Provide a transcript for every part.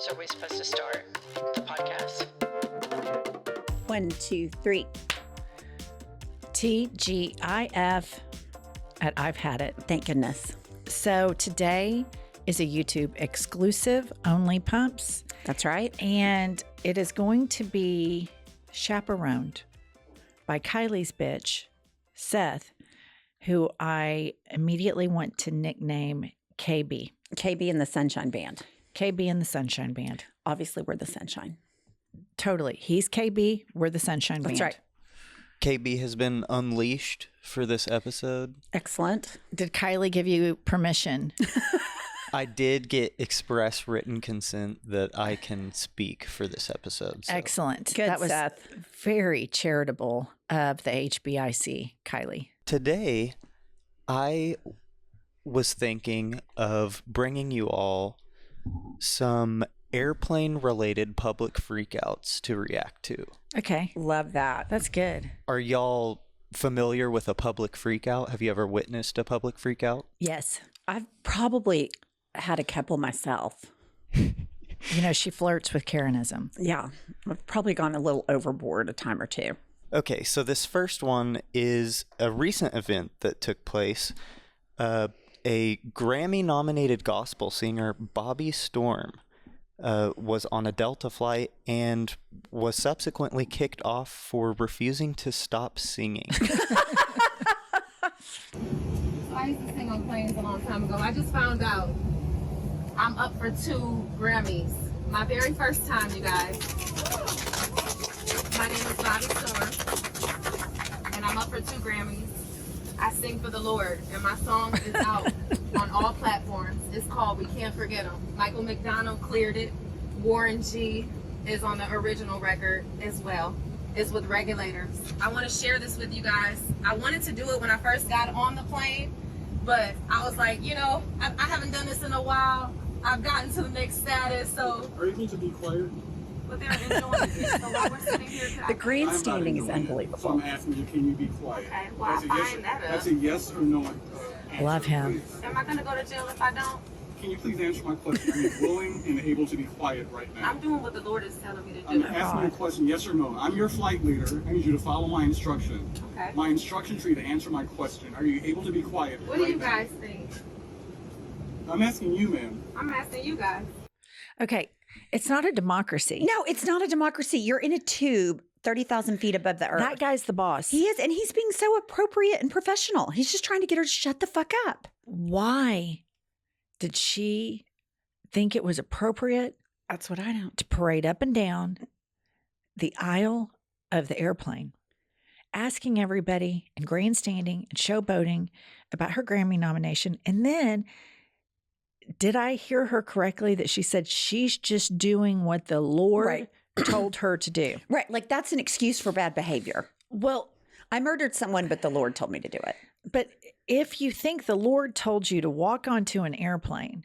So are we supposed to start the podcast? 1, 2, 3. TGIF at I've Had It. Thank goodness. So today is a YouTube exclusive, only pumps. That's right. And it is going to be chaperoned by Kylie's bitch, Seth, who I immediately want to nickname KB. KB and the Sunshine Band. KB and the Sunshine Band. Obviously, we're the Sunshine. Totally. He's KB. We're the Sunshine Band. That's right. KB has been unleashed for this episode. Excellent. Did Kylie give you permission? I did get express written consent that I can speak for this episode. So. Excellent. Good, that was Seth. very charitable of the HBIC, Kylie. Today, I was thinking of bringing you all some airplane-related public freakouts to react to. Okay. Love that. That's good. Are y'all familiar with a public freakout? Have you ever witnessed a public freakout? Yes. I've probably had a couple myself. You know, she flirts with Karenism. Yeah. I've probably gone a little overboard a time or two. Okay, so this first one is a recent event that took place. A Grammy-nominated gospel singer, Bobby Storm, was on a Delta flight and was subsequently kicked off for refusing to stop singing. I used to sing on planes a long time ago. I just found out I'm up for 2 Grammys. My very first time, you guys. My name is Bobby Storm, and I'm up for 2 Grammys. I sing for the Lord, and my song is out on all platforms. It's called We Can't Forget 'Em. Michael McDonald cleared it. Warren G is on the original record as well. It's with Regulators. I want to share this with you guys. I wanted to do it when I first got on the plane, but I was like, you know, I haven't done this in a while. I've gotten to the next status, so. Are you going to be quiet? But they're enjoying it. So while we're sitting here today. The grandstanding is So unbelievable. I'm asking you, can you be quiet? Okay, well, I find that That's up. a yes or no answer. Love him. Please. Am I going to go to jail if I don't? Can you please answer my question? Are you willing and able to be quiet right now? I'm doing what the Lord is telling me to I'm do. asking you a question, yes or no. I'm your flight leader. I need you to follow my instruction. Okay. My instruction for you to answer my question. Are you able to be quiet What do you now? guys think? I'm asking you, ma'am. I'm asking you guys. Okay. It's not a democracy. No, it's not a democracy. You're in a tube 30,000 feet above the earth. That guy's the boss. He is, and he's being so appropriate and professional. He's just trying to get her to shut the fuck up. Why did she think it was appropriate That's what I don't. to parade up and down the aisle of the airplane, asking everybody and grandstanding and showboating about her Grammy nomination? And then, did I hear her correctly that she said she's just doing what the Lord Right. told her to do? Right. Like that's an excuse for bad behavior. Well, I murdered someone, but the Lord told me to do it. but if you think the Lord told you to walk onto an airplane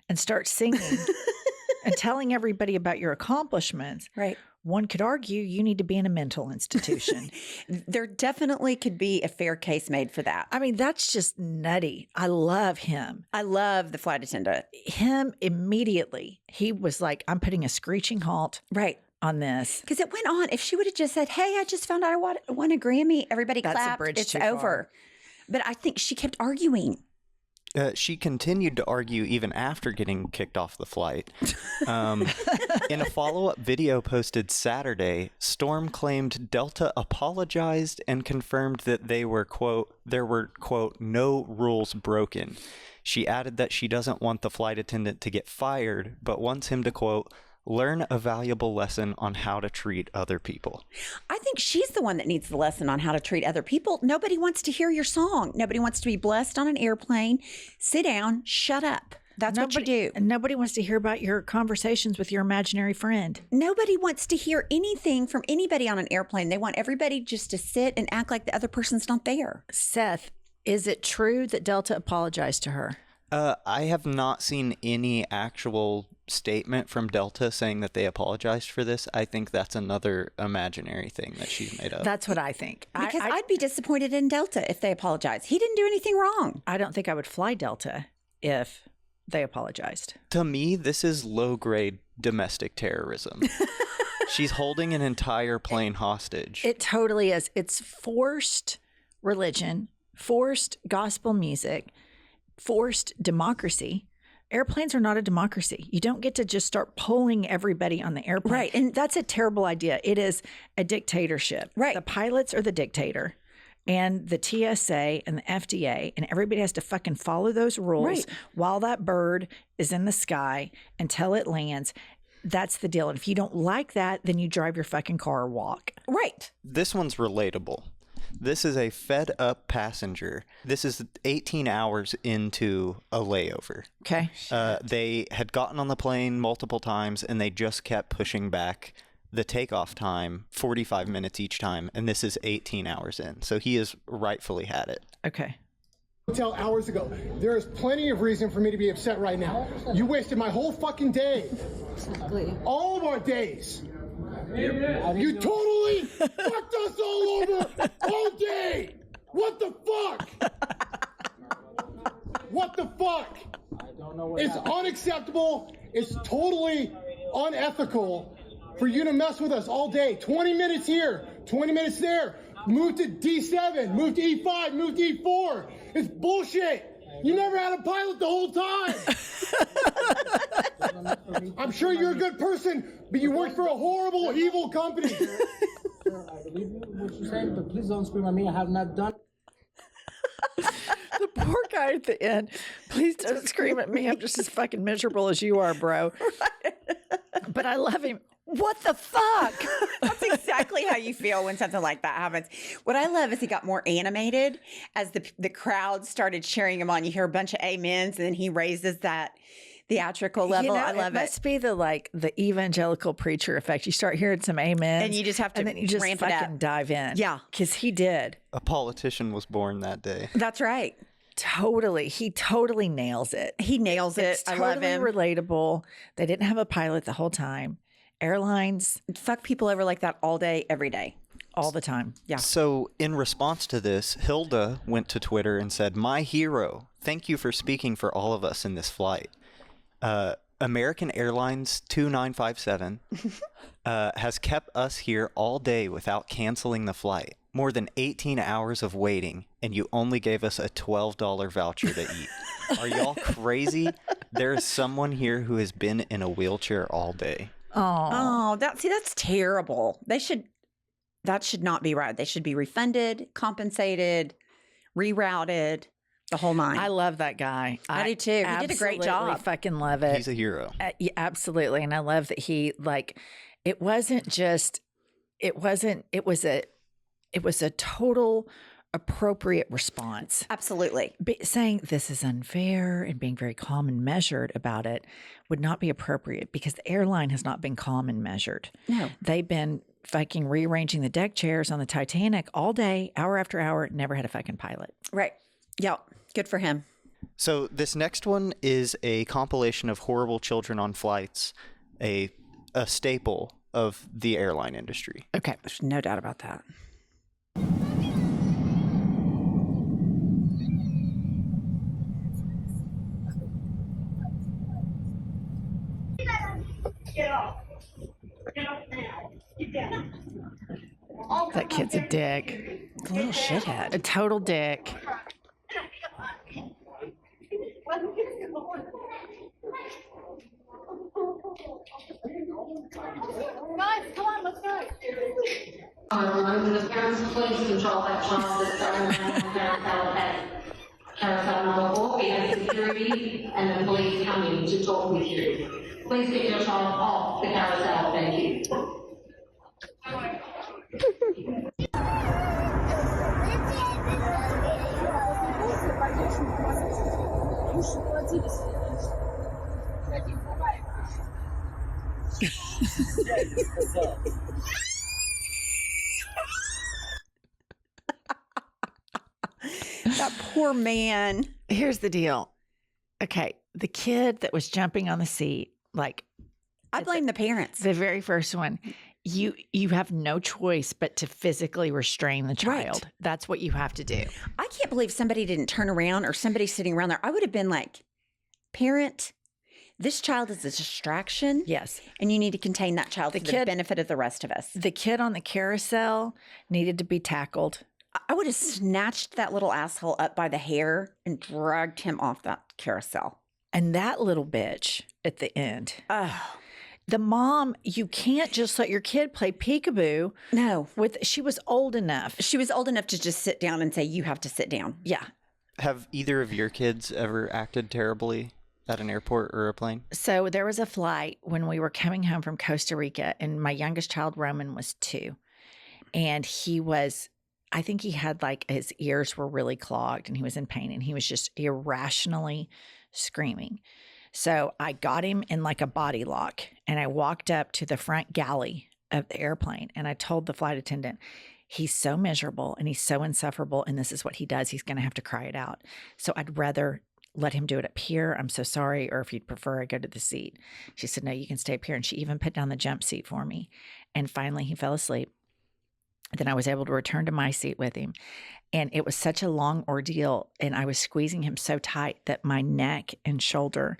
and start singing and telling everybody about your accomplishments, Right. one could argue you need to be in a mental institution. There definitely could be a fair case made for that. I mean, that's just nutty. I love him. I love the flight attendant. Him immediately, he was like, I'm putting a screeching halt Right. on this. Because it went on. If she would have just said, hey, I just found out I won a Grammy, everybody That's a clapped. bridge It's too over. far. But I think she kept arguing. She continued to argue even after getting kicked off the flight. In a follow-up video posted Saturday, Storm claimed Delta apologized and confirmed that there were, quote, no rules broken. She added that she doesn't want the flight attendant to get fired, but wants him to, quote, learn a valuable lesson on how to treat other people. I think she's the one that needs the lesson on how to treat other people. Nobody wants to hear your song. Nobody wants to be blessed on an airplane. Sit down, shut up. That's what you do. And nobody wants to hear about your conversations with your imaginary friend. Nobody wants to hear anything from anybody on an airplane. They want everybody just to sit and act like the other person's not there. Seth, is it true that Delta apologized to her? I have not seen any actual statement from Delta saying that they apologized for this. I think that's another imaginary thing that she's made up. That's what I think. Because I'd be disappointed in Delta if they apologize. He didn't do anything wrong. I don't think I would fly Delta if they apologized. To me, this is low-grade domestic terrorism. She's holding an entire plane hostage. It totally is. It's forced religion, forced gospel music, forced democracy. Airplanes are not a democracy. You don't get to just start pulling everybody on the airplane. Right. And that's a terrible idea. It is a dictatorship. Right. The pilots are the dictator, and the TSA and the FDA, and everybody has to fucking follow those rules Right. while that bird is in the sky until it lands. That's the deal. And if you don't like that, then you drive your fucking car or walk. Right. This one's relatable. This is a fed up passenger. This is 18 hours into a layover. Okay. They had gotten on the plane multiple times and they just kept pushing back the takeoff time 45 minutes each time. And this is 18 hours in. So he has rightfully had it. Okay. Hotel hours ago. There is plenty of reason for me to be upset right now. You wasted my whole fucking day. All of our days. You totally fucked us all over all day. What the fuck? What the fuck? It's unacceptable. It's totally unethical for you to mess with us all day. 20 minutes here, 20 minutes there. Move to D7, move to E5, move to E4. It's bullshit. You never had a pilot the whole time. I'm sure you're a good person, but you work for a horrible, evil company. Sir, I believe what you're saying, but please don't scream at me. I have not done. The poor guy at the end. Please don't scream at me. I'm just as fucking miserable as you are, bro. But I love him. What the fuck? That's exactly how you feel when something like that happens. What I love is he got more animated as the crowd started cheering him on. You hear a bunch of amens, and then he raises that theatrical level. I love it. It must be the evangelical preacher effect. You start hearing some amens, And you just have to and then you just ramp it fucking up. dive in. Yeah. Because he did. A politician was born that day. That's right. Totally. He totally nails it. He nails it. It's I totally love him. relatable. They didn't have a pilot the whole time. Airlines, Fuck people over like that all day, every day. all the time. Yeah. So, in response to this, Hilda went to Twitter and said, "My hero, thank you for speaking for all of us in this flight. American Airlines 2957 has kept us here all day without canceling the flight. More than 18 hours of waiting, and you only gave us a $12 voucher to eat. Are y'all crazy? There is someone here who has been in a wheelchair all day." Oh, that's terrible. That should not be right. They should be refunded, compensated, rerouted, the whole nine. I love that guy. I do too. He did a great job. I fucking love it. He's a hero. Yeah, absolutely. And I love that he it was a total appropriate response. Absolutely. Saying this is unfair and being very calm and measured about it would not be appropriate because the airline has not been calm and measured. No. They've been fucking rearranging the deck chairs on the Titanic all day, hour after hour, never had a fucking pilot. Right. Yeah. Good for him. So this next one is a compilation of horrible children on flights, a staple of the airline industry. Okay. There's no doubt about that. Get off. Get off now. Get down. That kid's a dick. A little shithead. A total dick. Guys, come on, let's go. When the parents please control that child that's running around the carousel at carousel number 4, we have security and the police coming to talk with you. Please get your child off the carousel, thank you. That poor man. Here's the deal. Okay, the kid that was jumping on the seat, I blame the parents. the very first one, you have no choice but to physically restrain the child. Right. That's what you have to do. I can't believe somebody didn't turn around or somebody sitting around there. I would have been like parent, this child is a distraction. Yes. And you need to contain that child for the benefit of the rest of us. The kid on the carousel needed to be tackled. I would have snatched that little asshole up by the hair and dragged him off that carousel. And that little bitch at the end. Oh. The mom, you can't just let your kid play peekaboo. No. She was old enough. She was old enough to just sit down and say, you have to sit down. Yeah. Have either of your kids ever acted terribly at an airport or a plane? So there was a flight when we were coming home from Costa Rica, and my youngest child, Roman, was 2. And I think he had his ears were really clogged and he was in pain and he was just irrationally screaming. So I got him in a body lock and I walked up to the front galley of the airplane and I told the flight attendant, he's so miserable and he's so insufferable and this is what he does. He's going to have to cry it out. So I'd rather let him do it up here. I'm so sorry. Or if you'd prefer, I go to the seat. She said, no, you can stay up here. And she even put down the jump seat for me. And finally he fell asleep. Then I was able to return to my seat with him. And it was such a long ordeal. And I was squeezing him so tight that my neck and shoulder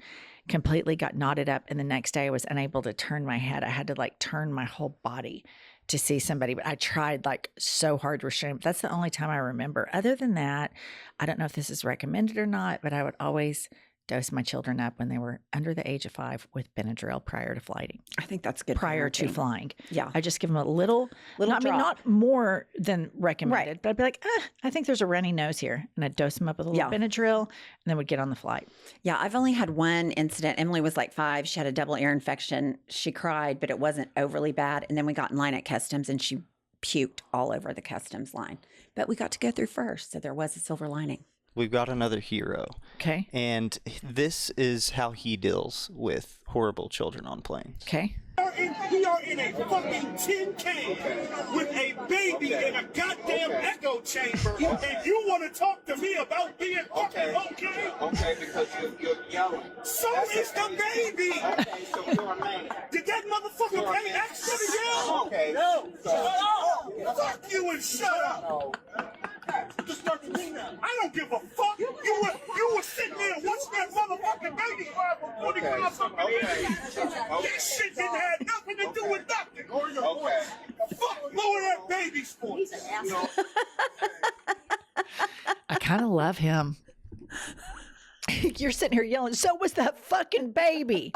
completely got knotted up. And the next day I was unable to turn my head. I had to turn my whole body to see somebody. But I tried so hard to restrain him. That's the only time I remember. Other than that, I don't know if this is recommended or not, but I would always dose my children up when they were under the age of 5 with Benadryl prior to flying. I think that's good. Prior to flying. Yeah. I just give them a little drop. Not more than recommended, Right. but I'd be like, I think there's a runny nose here. And I'd dose them up with a little Benadryl and then would get on the flight. Yeah. I've only had one incident. Emily was 5. She had a double ear infection. She cried, but it wasn't overly bad. And then we got in line at customs and she puked all over the customs line. But we got to go through first. So there was a silver lining. We've got another hero. Okay. And this is how he deals with horrible children on planes. Okay. We are in a fucking tin can with a baby in a goddamn echo chamber, and you want to talk to me about being fucking okay? Okay, because you're yelling. So is the baby! Okay, so you're a man. Did that motherfucker pay extra to yell? Okay. No. So, Shut up! Fuck you and shut up! I don't give a fuck. You were sitting there watching that motherfucking baby cry for 45 fucking years. This shit didn't have nothing to do with nothing. Okay. Fuck, lower that baby's voice. I kind of love him. You're sitting here yelling, so was that fucking baby.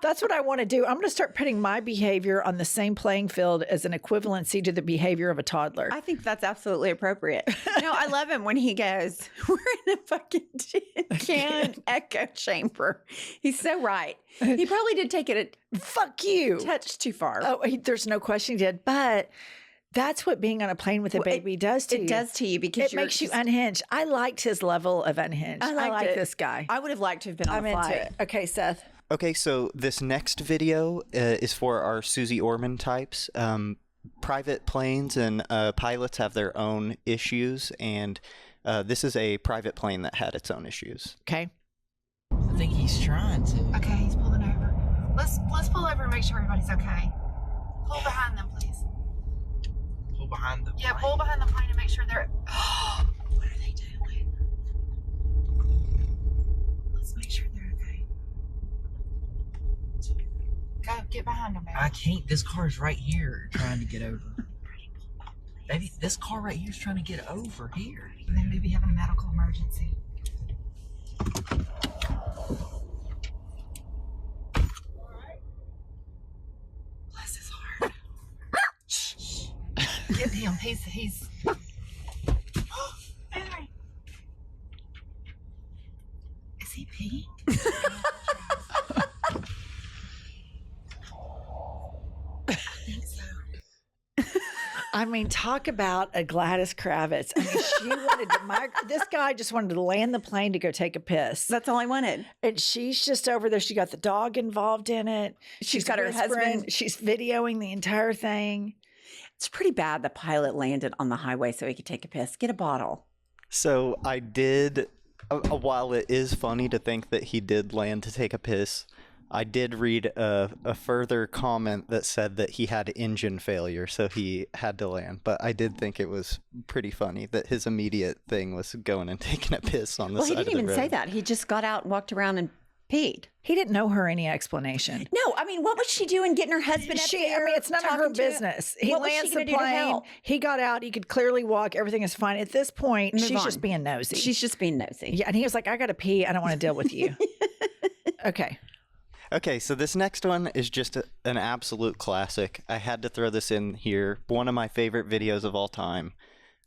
That's what I want to do. I'm going to start putting my behavior on the same playing field as an equivalency to the behavior of a toddler. I think that's absolutely appropriate. No, I love him when he goes, we're in a fucking tin can echo chamber. He's so right. He probably did take it Fuck you. touch too far. Oh, there's no question he did. But that's what being on a plane with a baby does to you. It does to you because it makes you unhinged. I liked his level of unhinged. I like this guy. I would have liked to have been on I'm the flight. into it. Okay, Seth. Okay, so this next video is for our Susie Orman types. Private planes and pilots have their own issues, and this is a private plane that had its own issues. Okay. I think he's trying to. Okay, he's pulling over. Let's pull over and make sure everybody's okay. Pull behind them, please. Pull behind the Yeah, plane. pull behind the plane and make sure they're. What are they doing? Let's make sure they're okay. Go, get behind them, baby. I can't. This car's right here trying to get over. Baby, this car right here is trying to get over here. They may be having a medical emergency. Bless his heart. Shh. Get him. He's. Henry. Is he peeing? I think so. I mean, talk about a Gladys Kravitz. I mean, she wanted to this guy just wanted to land the plane to go take a piss. That's all I wanted. And she's just over there. She got the dog involved in it. She's got her husband. She's videoing the entire thing. It's pretty bad the pilot landed on the highway so he could take a piss. Get a bottle. So I did, while it is funny to think that he did land to take a piss, I did read a further comment that said that he had engine failure, so he had to land. But I did think it was pretty funny that his immediate thing was going and taking a piss on the side of the road. Well, he didn't even say that. He just got out and walked around and peed. He didn't know her any explanation. No, I mean, what was she doing getting her husband up there? I mean, it's none of her talking to him? business. He What was she lands the gonna do to plane. help? He got out. He could clearly walk. Everything is fine. At this point, Move she's on. just being nosy. She's just being nosy. Yeah, and he was like, I got to pee. I don't want to deal with you. Okay. Okay, so this next one is just an absolute classic. I had to throw this in here. One of my favorite videos of all time.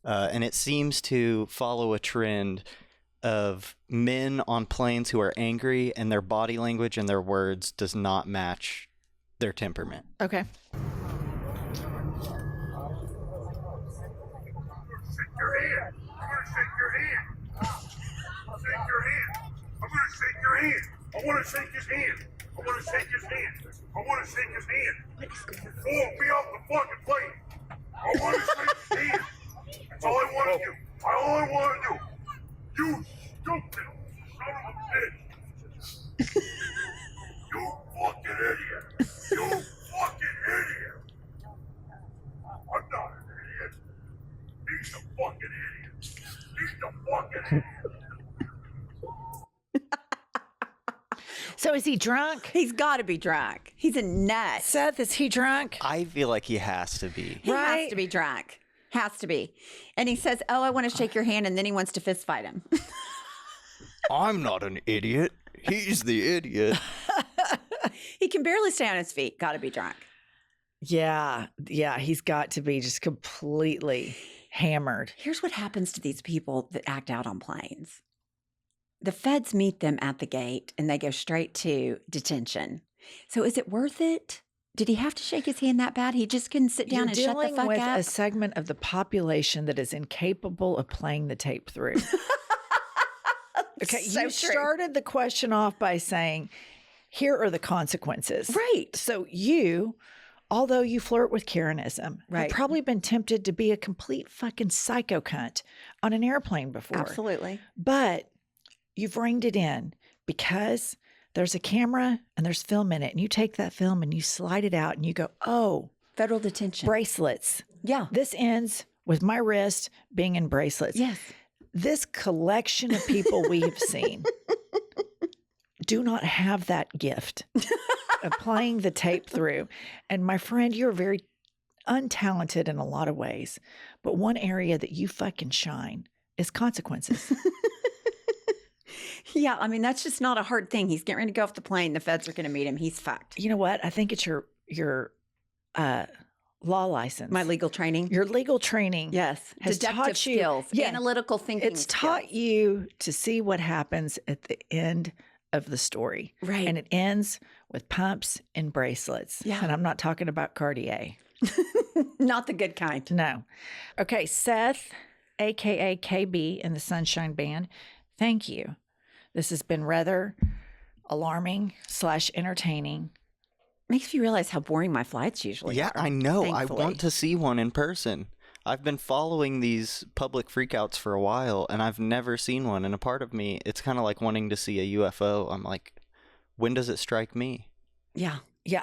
And it seems to follow a trend of men on planes who are angry and their body language and their words does not match their temperament. Okay. Shake your hand. I'm gonna shake your hand. Shake your hand. I'm gonna shake your hand. I want to shake his hand. I want to shake his hand. I want to shake his hand. Pull me off the fucking plane. I want to shake his hand. That's all I want to do. All I want to do. You stupid son of a bitch. You fucking idiot. You fucking idiot. I'm not an idiot. He's the fucking idiot. He's the fucking idiot. So is he drunk? He's got to be drunk. He's a nut. Seth, is he drunk? I feel like he has to be. He has to be drunk. Has to be. And he says, oh, I want to shake your hand. And then he wants to fist fight him. I'm not an idiot. He's the idiot. He can barely stay on his feet. Got to be drunk. Yeah. Yeah. He's got to be just completely hammered. Here's what happens to these people that act out on planes. The feds meet them at the gate and they go straight to detention. So is it worth it? Did he have to shake his hand that bad? He just couldn't sit down and shut the fuck You're dealing with up? a segment of the population that is incapable of playing the tape through. Okay, So you true. started the question off by saying, here are the consequences. Right. So you, although you flirt with Karenism, Right. you've probably been tempted to be a complete fucking psycho cunt on an airplane before. Absolutely. But you've reined it in because there's a camera and there's film in it. And you take that film and you slide it out and you go, oh, Federal detention. bracelets. Yeah. This ends with my wrist being in bracelets. Yes. This collection of people we have seen do not have that gift of playing the tape through. And my friend, you're very untalented in a lot of ways. But one area that you fucking shine is consequences. Yeah, I mean, that's just not a hard thing. He's getting ready to go off the plane. The feds are going to meet him. He's fucked. You know what? I think it's your law license. My legal training. Your legal training. Yes. Has Deductive taught you- skills. Yeah. Analytical thinking It's skills. taught you to see what happens at the end of the story. Right. And it ends with pumps and bracelets. Yeah. And I'm not talking about Cartier. Not the good kind. No. Okay, Seth, AKA KB in the Sunshine Band, thank you. This has been rather alarming / entertaining. Makes you realize how boring my flights usually Yeah, are. I know. thankfully. I want to see one in person. I've been following these public freakouts for a while, and I've never seen one. And a part of me, it's kind of like wanting to see a UFO. I'm like, when does it strike me? Yeah. Yeah,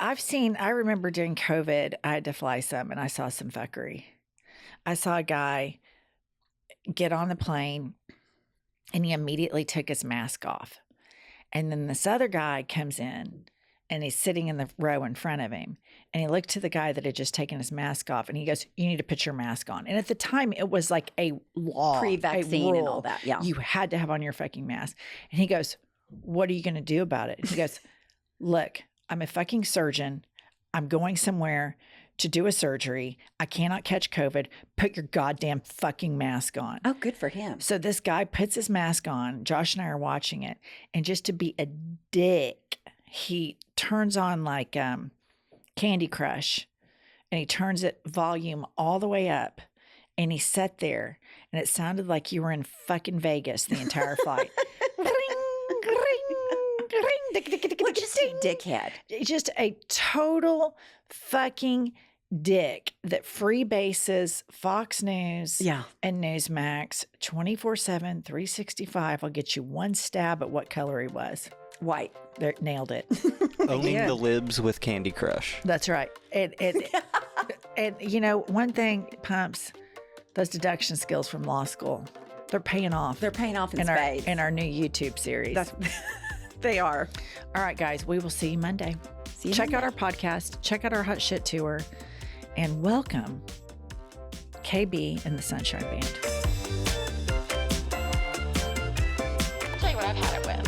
I remember during COVID, I had to fly some and I saw some fuckery. I saw a guy get on the plane and he immediately took his mask off. And then this other guy comes in and he's sitting in the row in front of him. And he looked to the guy that had just taken his mask off and he goes, you need to put your mask on. And at the time, it was like a law, Pre-vaccine a and all rule. that, yeah. You had to have on your fucking mask. And he goes, what are you going to do about it? And he goes, look, I'm a fucking surgeon. I'm going somewhere to do a surgery. I cannot catch COVID. Put your goddamn fucking mask on. Oh, good for him. So this guy puts his mask on. Josh and I are watching it. And just to be a dick, he turns on like Candy Crush and he turns it volume all the way up. And he sat there and it sounded like you were in fucking Vegas the entire flight. What just a dickhead. Just a total fucking dick that freebases Fox News Yeah. and Newsmax 24/7, 365. I'll get you one stab at what color he was. White. There, nailed it. Owning Yeah. the libs with Candy Crush. That's right. And you know, one thing, Pumps, those deduction skills from law school, they're paying off. They're paying off in in spades. our new YouTube series. They are. All right, guys, we will see you Monday. See you Check out Monday. our podcast, check out our Hot Shit Tour, and welcome KB and the Sunshine Band. I'll tell you what I've had it with.